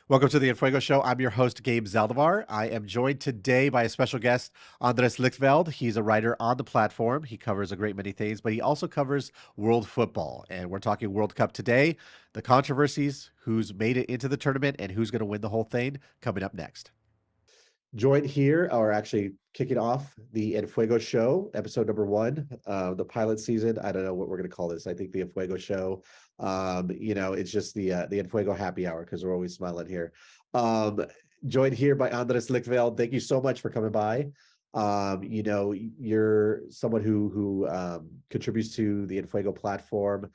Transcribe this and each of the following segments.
Welcome to the Fuego Show. I'm your host, Gabe Zaldivar. I am joined today by a special guest, Andres Licthveld. He's a writer on the platform. He covers a great many things, but he also covers world football. And we're talking World Cup today, the controversies, who's made it into the tournament, and who's going to win the whole thing, coming up next. Joined here, or actually kicking off the El Fuego Show, episode number one, the pilot season. I don't know what we're going to call this. I think the El Fuego Show. It's just the El Fuego happy hour because we're always smiling here. Um, Joined here by Andres Licthveld. Thank you so much for coming by. You're someone who contributes to the El Fuego platform,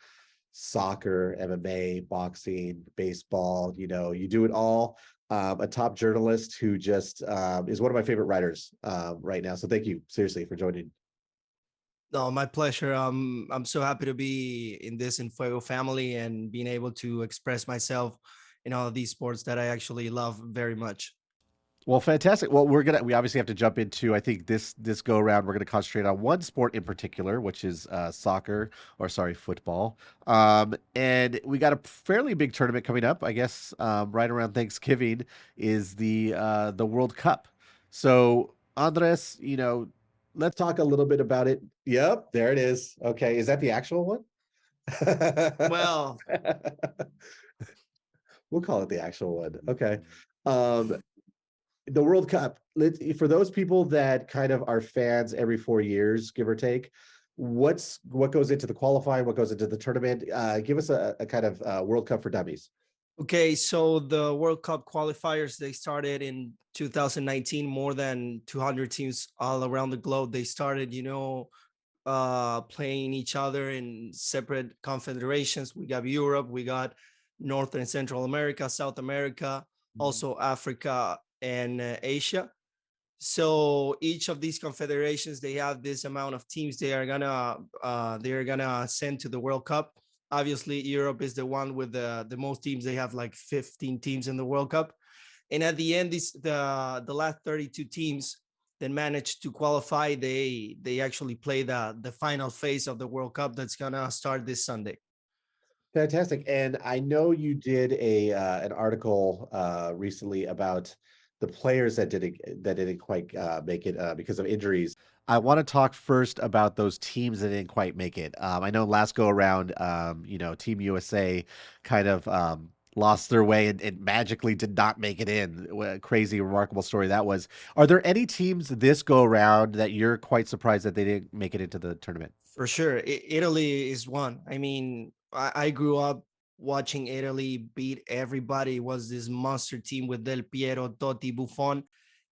soccer, MMA, boxing, baseball. You do it all. A top journalist who just is one of my favorite writers right now. So thank you seriously for joining. No, my pleasure. I'm so happy to be in this Fuego family and being able to express myself in all of these sports that I actually love very much. Well, fantastic. Well, we obviously have to jump into. I think this go around we're going to concentrate on one sport in particular, which is soccer, or sorry, football. And we got a fairly big tournament coming up. I guess right around Thanksgiving is the World Cup. So, Andres, let's talk a little bit about it. Yep, there it is. Okay, is that the actual one? Well, We'll call it the actual one. Okay. Um, the World Cup. For those people that kind of are fans every 4 years, give or take, what goes into the qualifying, what goes into the tournament? Give us a kind of World Cup for dummies. okay, so the World Cup qualifiers, they started in 2019, more than 200 teams all around the globe. They started, playing each other in separate confederations. We got Europe, we got North and Central America, South America, also Africa and Asia. So each of these confederations, they have this amount of teams they're gonna send to the World Cup. Obviously, Europe is the one with the most teams. They have like 15 teams in the World Cup, and at the end, the last 32 teams that managed to qualify, they actually play the final phase of the World Cup that's gonna start this Sunday. Fantastic. And I know you did an article recently about the players that didn't quite make it because of injuries. I want to talk first about those teams that didn't quite make it. I know last go around, Team USA kind of lost their way and magically did not make it in. What a crazy, remarkable story that was. Are there any teams this go around that you're quite surprised that they didn't make it into the tournament? For sure, Italy is one. I mean, I grew up watching Italy beat everybody. It was this monster team with Del Piero, Totti, Buffon,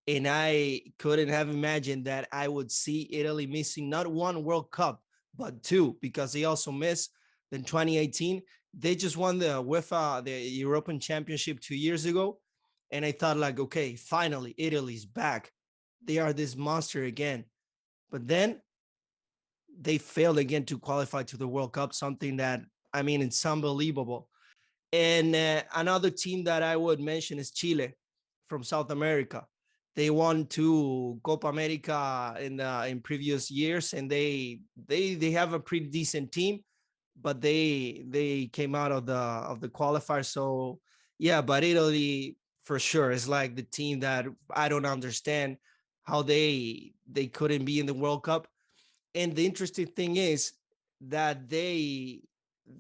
and I couldn't have imagined that I would see Italy missing not one World Cup but two, because they also missed in 2018. They just won the UEFA, the European Championship 2 years ago, and I thought like, okay, finally Italy's back. They are this monster again. But then they failed again to qualify to the World Cup, something that, I mean, it's unbelievable. And another team that I would mention is Chile from South America. They won two Copa America in previous years, and they have a pretty decent team, but they came out of the qualifier. So yeah, but Italy for sure is like the team that I don't understand how they couldn't be in the World Cup. And the interesting thing is that they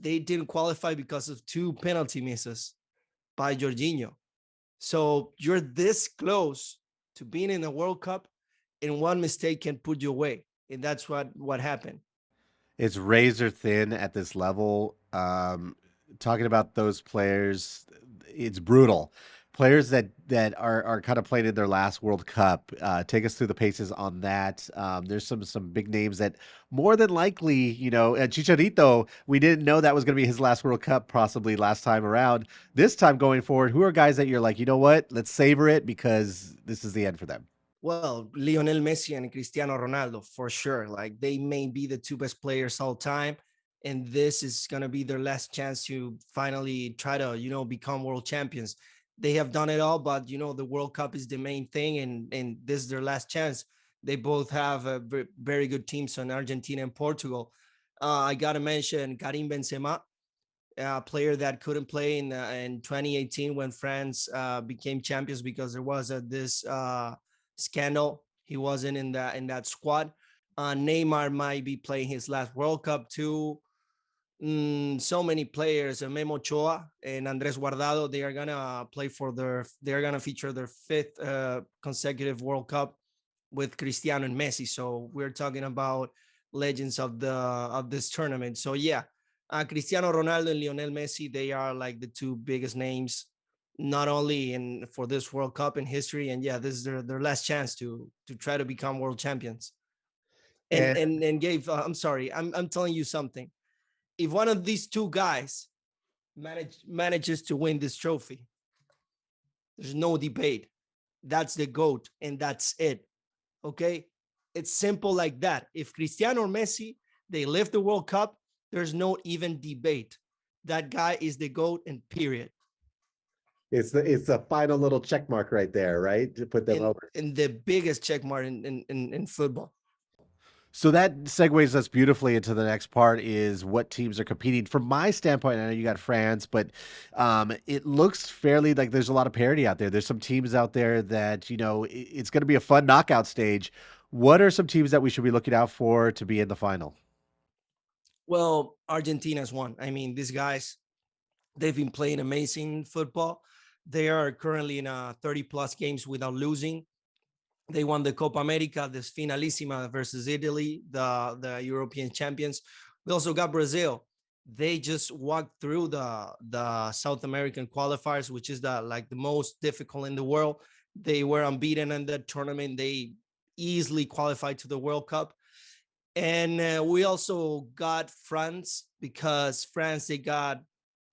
didn't qualify because of two penalty misses by Jorginho. So you're this close to being in the World Cup, and one mistake can put you away. And that's what happened. It's razor thin at this level. Talking about those players, it's brutal. Players that are kind of playing in their last World Cup. Take us through the paces on that. There's some big names that more than likely, Chicharito. We didn't know that was going to be his last World Cup, possibly last time around. This time going forward, who are guys that you're like, you know what? Let's savor it because this is the end for them. Well, Lionel Messi and Cristiano Ronaldo, for sure. Like they may be the two best players all time. And this is going to be their last chance to finally try to, become world champions. They have done it all, but, the World Cup is the main thing. And this is their last chance. They both have a very good teams on Argentina and Portugal. I got to mention Karim Benzema. a player that couldn't play in 2018 when France became champions because there was this scandal. He wasn't in that squad. Neymar might be playing his last World Cup too. So many players, Memo Ochoa and Andres Guardado, they are gonna play for they're gonna feature their fifth consecutive World Cup with Cristiano and Messi. So we're talking about legends of this tournament. So yeah, Cristiano Ronaldo and Lionel Messi, they are like the two biggest names, not only in for this World Cup in history. And yeah, this is their last chance to try to become world champions. And And and Gabe, I'm sorry, I'm telling you something. If one of these two guys manages to win this trophy, there's no debate. That's the GOAT, and that's it. Okay? It's simple like that. If Cristiano or Messi, they lift the World Cup, there's no even debate. That guy is the GOAT, and period. it's a final little check mark right there, right? To put them over. And the biggest check mark in football. So that segues us beautifully into the next part is what teams are competing. From my standpoint, I know you got France, but it looks fairly like there's a lot of parity out there. There's some teams out there that, it's going to be a fun knockout stage. What are some teams that we should be looking out for to be in the final? Well, Argentina's won. I mean, these guys, they've been playing amazing football. They are currently in 30 plus games without losing. They won the Copa America, this Finalissima versus Italy, the European champions. We also got Brazil. They just walked through the South American qualifiers, which is the most difficult in the world. They were unbeaten in that tournament. They easily qualified to the World Cup. And we also got France because France, they got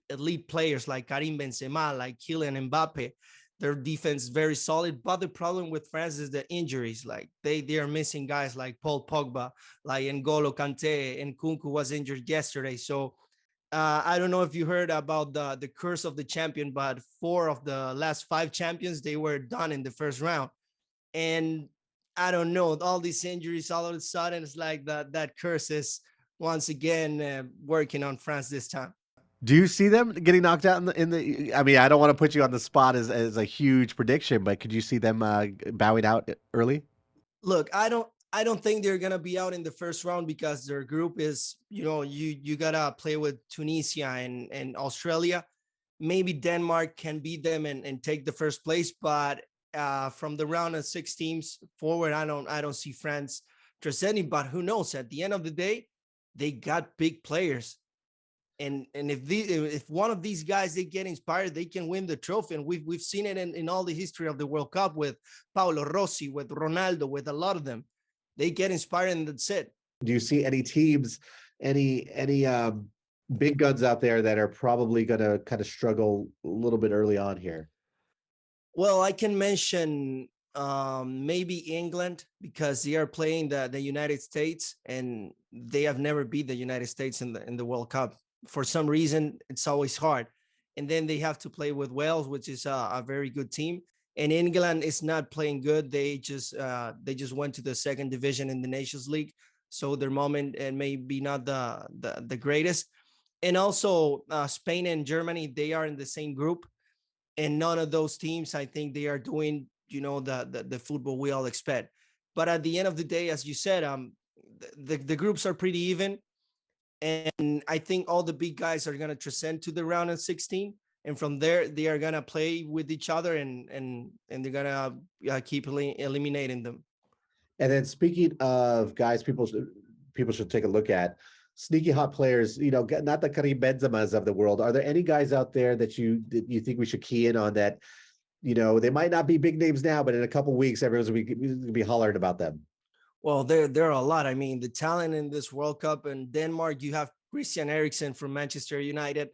elite players like Karim Benzema, like Kylian Mbappe. Their defense is very solid, but the problem with France is the injuries. Like they are missing guys like Paul Pogba, like N'Golo Kante, and Kunku was injured yesterday. So I don't know if you heard about the curse of the champion, but 4 of the last 5 champions, they were done in the first round. And I don't know, all these injuries all of a sudden, it's like that curse is once again working on France this time. Do you see them getting knocked out in the? I mean, I don't want to put you on the spot as a huge prediction, but could you see them bowing out early? Look, I don't think they're gonna be out in the first round because their group is, you gotta play with Tunisia and Australia. Maybe Denmark can beat them and take the first place, but from the round of 6 teams forward, I don't see France transcending. But who knows? At the end of the day, they got big players. And if one of these guys they get inspired, they can win the trophy. And we've seen it in all the history of the World Cup with Paulo Rossi, with Ronaldo, with a lot of them. They get inspired and that's it. Do you see any teams, any big guns out there that are probably going to kind of struggle a little bit early on here? Well, I can mention maybe England because they are playing the United States and they have never beat the United States in the World Cup. For some reason, it's always hard. And then they have to play with Wales, which is a very good team. And England is not playing good. They just went to the second division in the Nations League, so their moment and maybe not the greatest. And also Spain and Germany, they are in the same group, and none of those teams, I think, they are doing the football we all expect. But at the end of the day, as you said, the groups are pretty even, and I think all the big guys are going to transcend to the round of 16, and from there they are going to play with each other, and they're going to keep eliminating them. And then speaking of guys, people should take a look at sneaky hot players. Not the Karim Benzemas of the world. Are there any guys out there that you think we should key in on that? They might not be big names now, but in a couple of weeks, everyone's gonna be hollering about them. Well, there are a lot. I mean, the talent in this World Cup in Denmark, you have Christian Eriksen from Manchester United.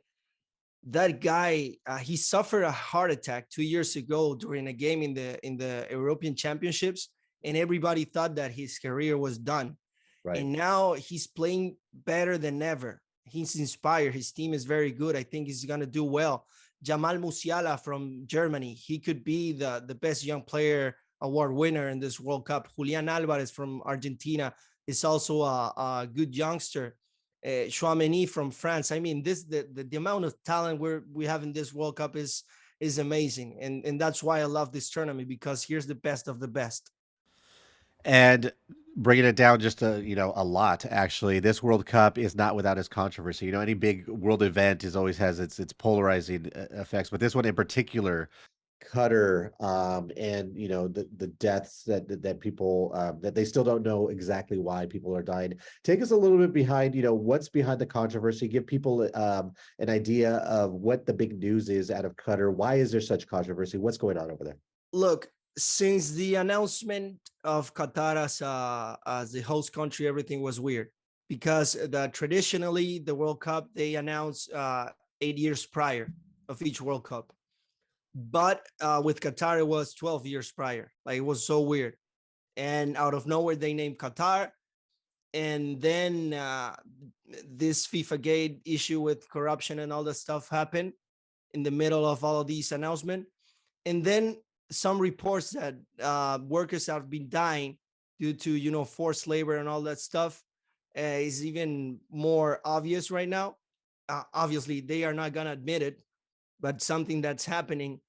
That guy, he suffered a heart attack 2 years ago during a game in the European Championships, and everybody thought that his career was done. Right. And now he's playing better than ever. He's inspired. His team is very good. I think he's gonna do well. Jamal Musiala from Germany, he could be the best young player award winner in this World Cup. Julian Alvarez from Argentina is also a good youngster. Chouameni from France. I mean, the amount of talent we have in this World Cup is amazing, and that's why I love this tournament, because here's the best of the best. And bringing it down just a lot, actually, this World Cup is not without its controversy. Any big world event is always has its polarizing effects, but this one in particular, Qatar, and the deaths that people that they still don't know exactly why people are dying. Take us a little bit behind, what's behind the controversy. Give people an idea of what the big news is out of Qatar. Why is there such controversy? What's going on over there? Look, since the announcement of Qatar as the host country, everything was weird, because traditionally the World Cup they announce 8 years prior of each World Cup, but with Qatar it was 12 years prior. Like, it was so weird, and out of nowhere they named Qatar, and then this FIFA gate issue with corruption and all that stuff happened in the middle of all of these announcements. And then some reports that workers have been dying due to forced labor and all that stuff is even more obvious right now. Obviously they are not going to admit it, but something that's happening.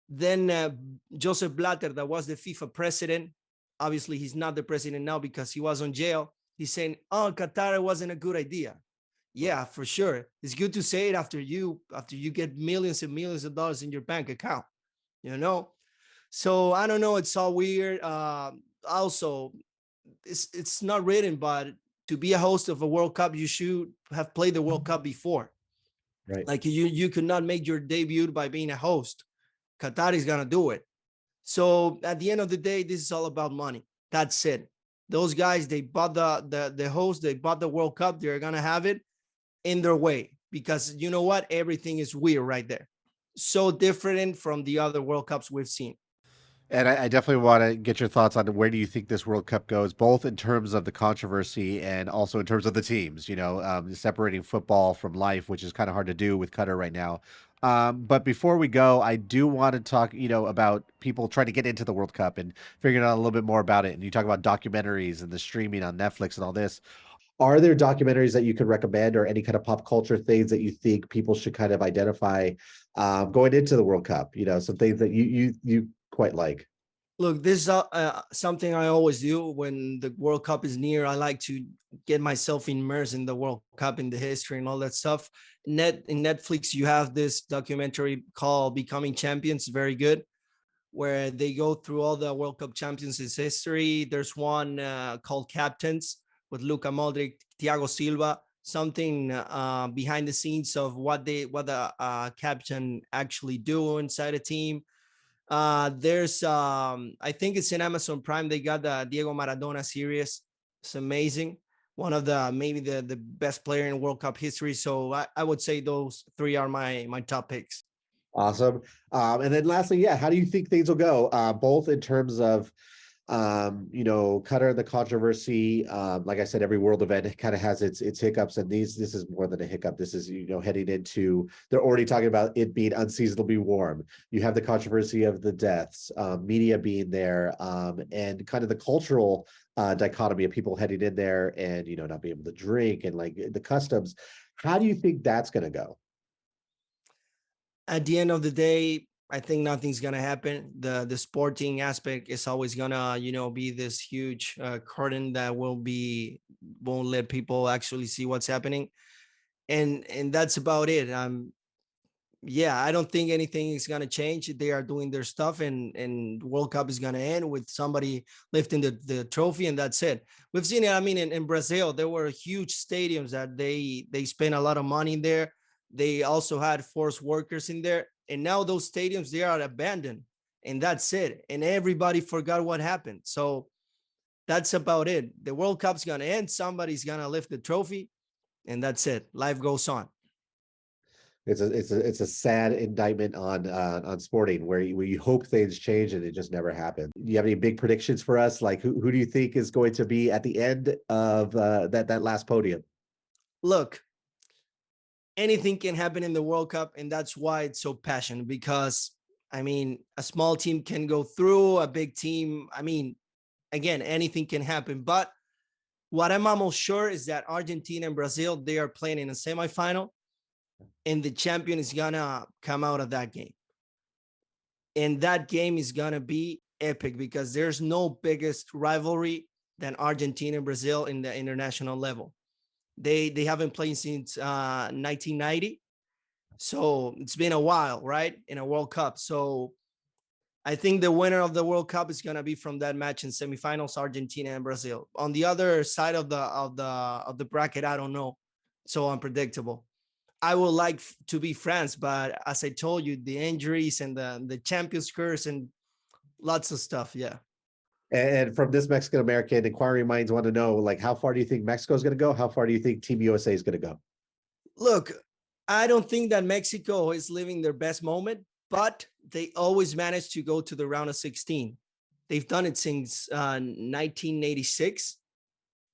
Then Joseph Blatter, that was the FIFA president, obviously he's not the president now because he was on jail. He's saying, oh, Qatar wasn't a good idea. Yeah, for sure, it's good to say it after you get millions and millions of dollars in your bank account, you know. So I don't know, it's all weird. Also, it's not written, but to be a host of a World Cup you should have played the World Cup before. Right. Like, you could not make your debut by being a host. Qatar is gonna do it. So at the end of the day, this is all about money. That's it. Those guys, they bought the host, they bought the World Cup, they're gonna have it in their way, because you know what, everything is weird right there, so different from the other World Cups we've seen. And I definitely want to get your thoughts on where do you think this World Cup goes, both in terms of the controversy and also in terms of the teams, separating football from life, which is kind of hard to do with Qatar right now. But before we go, I do want to talk, about people trying to get into the World Cup and figuring out a little bit more about it. And you talk about documentaries and the streaming on Netflix and all this. Are there documentaries that you could recommend or any kind of pop culture things that you think people should kind of identify going into the World Cup? Some things that you quite like. Look, this is something I always do when the World Cup is near. I like to get myself immersed in the World Cup, in the history and all that stuff. In Netflix, you have this documentary called Becoming Champions, very good, where they go through all the World Cup champions' history. There's one called Captains with Luka Modric, Thiago Silva, something behind the scenes of what the captain actually do inside a team. There's I think it's in Amazon Prime. They got the Diego Maradona series. It's amazing. One of the maybe the best player in World Cup history. So I would say those three are my top picks. Awesome. And then lastly, yeah, how do you think things will go? Both in terms of Qatar and the controversy. Like I said, every world event kind of has its hiccups, and this is more than a hiccup. This is, heading into, they're already talking about it being unseasonably warm. You have the controversy of the deaths, media being there, and kind of the cultural dichotomy of people heading in there and, not being able to drink and like the customs. How do you think that's going to go? At the end of the day, I think nothing's gonna happen. The sporting aspect is always gonna be this huge curtain that won't let people actually see what's happening, and that's about it. Yeah, I don't think anything is gonna change. They are doing their stuff, and World Cup is gonna end with somebody lifting the trophy, and that's it. We've seen it. I mean, in Brazil, there were huge stadiums that they spent a lot of money in there. They also had forced workers in there, and now those stadiums they are abandoned, and that's it. And everybody forgot what happened. So that's about it. The World Cup's gonna end. Somebody's gonna lift the trophy, and that's it. Life goes on. It's a sad indictment on sporting where you hope things change and it just never happens. Do you have any big predictions for us? Like who do you think is going to be at the end of that last podium? Look, anything can happen in the World Cup, and that's why it's so passionate. Because I mean, a small team can go through, a big team. I mean, again, anything can happen. But What I'm almost sure is that Argentina and Brazil, they are playing in a semifinal, and the champion is gonna come out of that game. And that game is gonna be epic because there's no biggest rivalry than Argentina and Brazil in the international level. They haven't played since 1990, so it's been a while, right? In a World Cup. So I think the winner of the World Cup is going to be from that match in semifinals, Argentina and Brazil. On the other side of the bracket, I don't know. So unpredictable. I would like to be France, but as I told you, the injuries and the Champions curse and lots of stuff. Yeah. And from this Mexican American, inquiring minds want to know, like, how far do you think Mexico is going to go? How far do you think Team USA is going to go? Look, I don't think that Mexico is living their best moment, but they always manage to go to the round of 16. They've done it since 1986,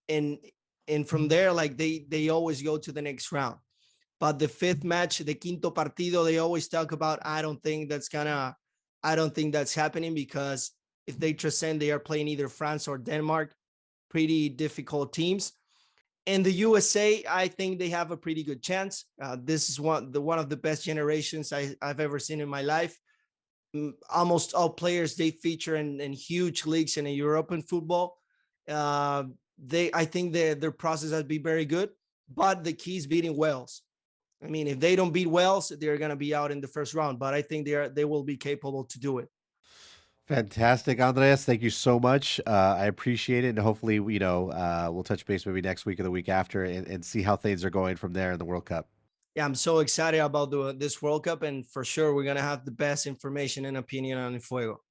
and from there, like they always go to the next round. But the fifth match, the quinto partido, they always talk about. I don't think that's happening because if they transcend, they are playing either France or Denmark, pretty difficult teams. And the USA, I think they have a pretty good chance. This is one of the best generations I've ever seen in my life. Almost all players they feature in huge leagues in European football. I think their process has been very good, but the key is beating Wales. I mean, if they don't beat Wales, they're going to be out in the first round. But I think they will be capable to do it. Fantastic, Andres. Thank you so much. I appreciate it, and hopefully, we'll touch base maybe next week or the week after, and see how things are going from there in the World Cup. Yeah, I'm so excited about this World Cup, and for sure, we're going to have the best information and opinion on Fuego.